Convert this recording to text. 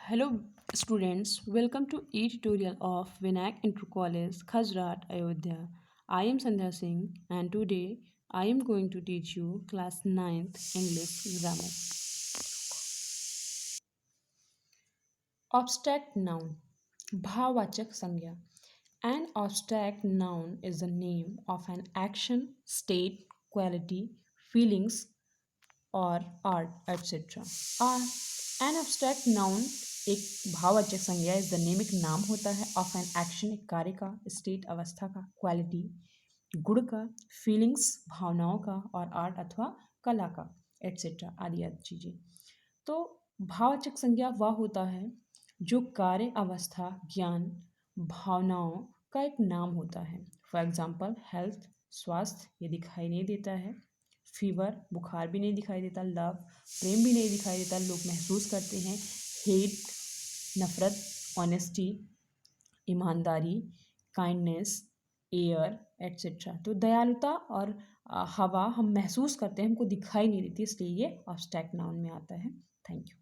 Hello students, welcome to e-tutorial of Vinayak Inter College, Khajrat, Ayodhya. I am Sandhya Singh and today I am going to teach you class 9th English grammar. Abstract noun, भाववाचक संज्ञा. An abstract noun is the name of an action, state, quality, feelings, और art etcetera. An abstract noun एक भाववाचक संज्ञा is the name एक नाम होता है of an action एक कार्य का, स्टेट अवस्था का, क्वालिटी गुण का, फीलिंग्स भावनाओं का और आर्ट अथवा कला का एट्सेट्रा आदि आदि चीज़ें. तो भाववाचक संज्ञा वह होता है जो कार्य अवस्था ज्ञान भावनाओं का एक नाम होता है. फॉर एग्जाम्पल हेल्थ स्वास्थ्य ये दिखाई नहीं देता है, फीवर बुखार भी नहीं दिखाई देता, लव प्रेम भी नहीं दिखाई देता, लोग महसूस करते हैं, हेट नफरत, ऑनेस्टी ईमानदारी, काइंडनेस, एयर एट्सेट्रा. तो दयालुता और हवा हम महसूस करते हैं, हमको दिखाई नहीं देती, इसलिए ये एब्स्ट्रैक्ट नाउन में आता है. Thank you.